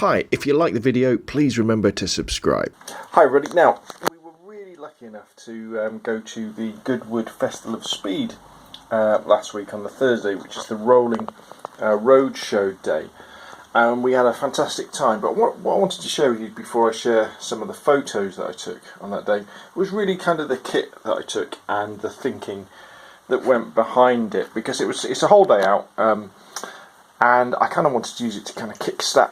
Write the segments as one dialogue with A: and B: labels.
A: Hi, if you like the video, please remember to subscribe.
B: Hi everybody. Now, we were really lucky enough to go to the Goodwood Festival of Speed last week on the Thursday, which is the rolling road show day. And we had a fantastic time. But what I wanted to share with you before I share some of the photos that I took on that day was really kind of the kit that I took and the thinking that went behind it, because it's a whole day out, and I kind of wanted to use it to kind of kickstart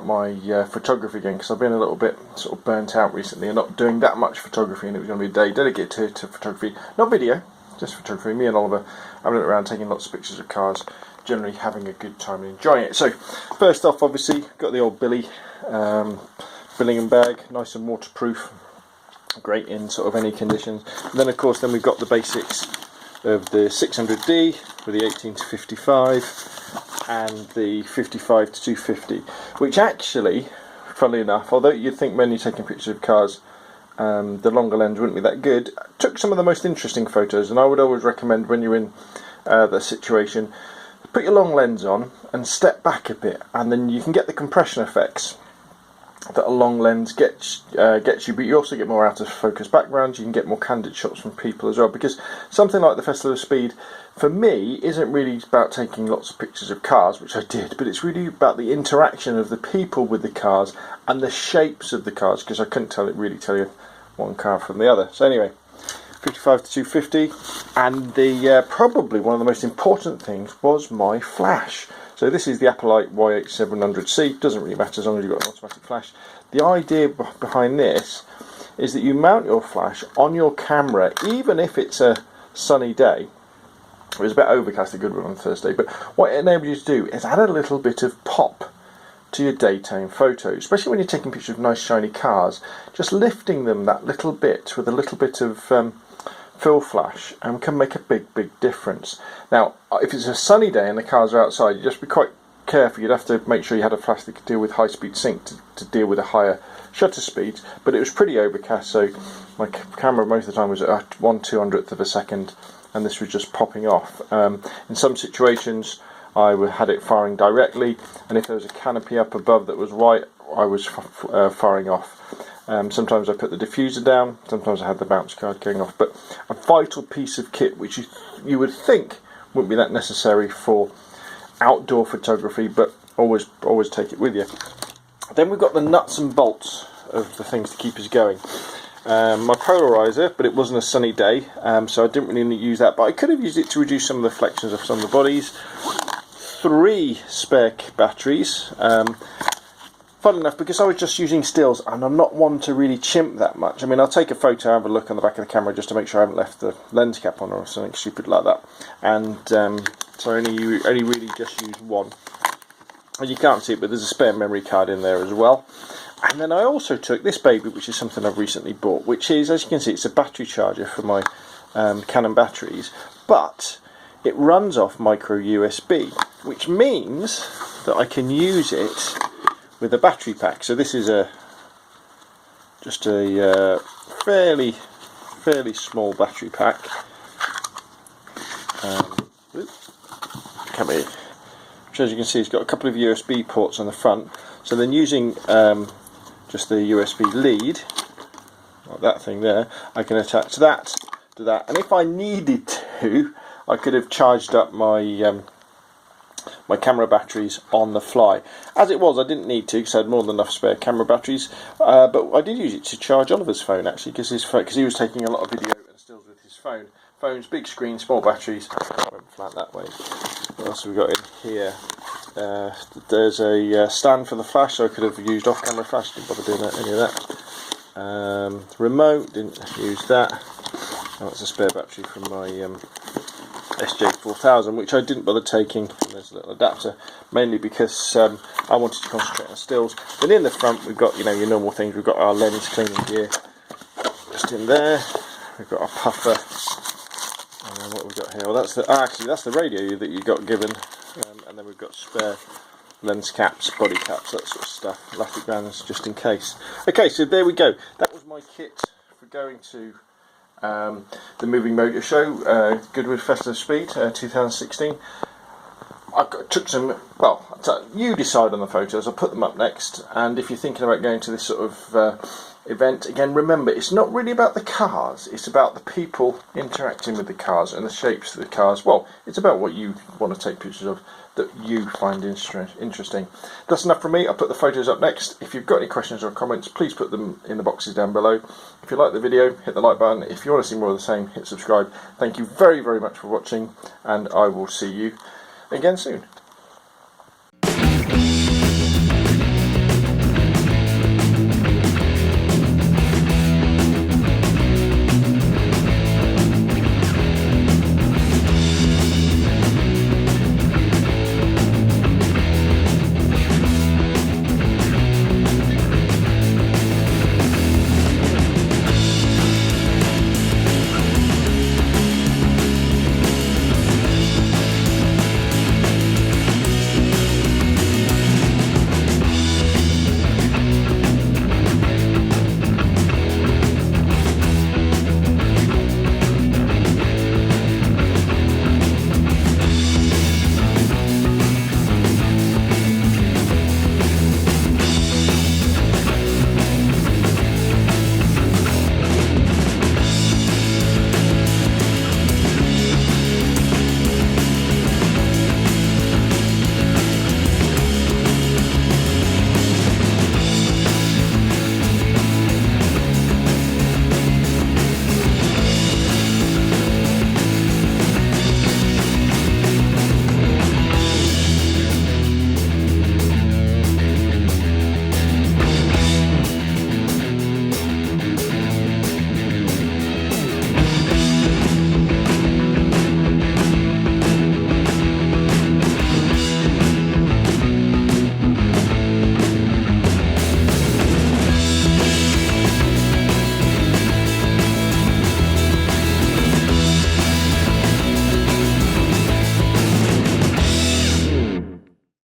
B: my photography again, because I've been a little bit sort of burnt out recently and not doing that much photography, and it was going to be a day dedicated to photography, not video, just photography. Me and Oliver having it around, taking lots of pictures of cars, generally having a good time and enjoying it. So first off, obviously got the old billing and bag, nice and waterproof, great in sort of any conditions. And then of course we've got the basics of the 600D with the 18 to 55 and the 55 to 250, which actually, funnily enough, although you'd think when you're taking pictures of cars the longer lens wouldn't be that good, took some of the most interesting photos. And I would always recommend, when you're in the situation, put your long lens on and step back a bit, and then you can get the compression effects that a long lens gets you, but you also get more out of focus backgrounds. You can get more candid shots from people as well, because something like the Festival of Speed for me isn't really about taking lots of pictures of cars, which I did, but it's really about the interaction of the people with the cars and the shapes of the cars, because I couldn't really tell you one car from the other. So anyway, 55 to 250, and the probably one of the most important things was my flash. So this is the Applite YH700C, doesn't really matter as long as you've got an automatic flash. The idea behind this is that you mount your flash on your camera, even if it's a sunny day. It was a bit overcast at Goodwood on Thursday, but what it enables you to do is add a little bit of pop to your daytime photos, especially when you're taking pictures of nice shiny cars. Just lifting them that little bit with a little bit of fill flash can make a big difference. Now, if it's a sunny day and the cars are outside, you just be quite careful. You'd have to make sure you had a flash that could deal with high speed sync to deal with a higher shutter speed. But it was pretty overcast, so my camera most of the time was at 1/200th of a second, and this was just popping off. In some situations I had it firing directly, and if there was a canopy up above that was white, I was firing off. Sometimes I put the diffuser down, sometimes I had the bounce card going off. But a vital piece of kit, which you would think wouldn't be that necessary for outdoor photography, but always take it with you. Then we've got the nuts and bolts of the things to keep us going. My polarizer, but it wasn't a sunny day, so I didn't really use that, but I could have used it to reduce some of the flexions of some of the bodies. 3 spare batteries. Fun enough, because I was just using stills, and I'm not one to really chimp that much. I mean, I'll take a photo, have a look on the back of the camera just to make sure I haven't left the lens cap on or something stupid like that. And so I only really just used one. And you can't see it, but there's a spare memory card in there as well. And then I also took this baby, which is something I've recently bought, which is, as you can see, it's a battery charger for my Canon batteries, but it runs off micro USB, which means that I can use it with a battery pack. So this is just a fairly small battery pack. Come here. So as you can see, it's got a couple of USB ports on the front. So then using just the USB lead, like that thing there, I can attach that to that. And if I needed to, I could have charged up my my camera batteries on the fly. As it was, I didn't need to, because I had more than enough spare camera batteries, but I did use it to charge Oliver's phone, actually, because he was taking a lot of video and stills with his phone. Phone's big screen, small batteries. I went flat that way. What else have we got in here? There's a stand for the flash, so I could have used off-camera flash, didn't bother doing any of that. Remote, didn't use that. Oh, that's a spare battery from my SJ4000, which I didn't bother taking. And there's a little adapter, mainly because I wanted to concentrate on stills. Then in the front we've got, your normal things. We've got our lens cleaning gear just in there. We've got our puffer, and then what we've got here, well, that's the radio that you got given, and then we've got spare lens caps, body caps, that sort of stuff, elastic bands just in case. Okay, so there we go. That was my kit for going to the Moving Motor Show, Goodwood Festival of Speed 2016. took some, well, you decide on the photos, I'll put them up next, and if you're thinking about going to this sort of event, again, remember, it's not really about the cars, it's about the people interacting with the cars and the shapes of the cars. Well, it's about what you want to take pictures of that you find interesting. That's enough from me. I'll put the photos up next. If you've got any questions or comments, please put them in the boxes down below. If you like the video, hit the like button. If you want to see more of the same, hit subscribe. Thank you very, very much for watching, and I will see you again soon.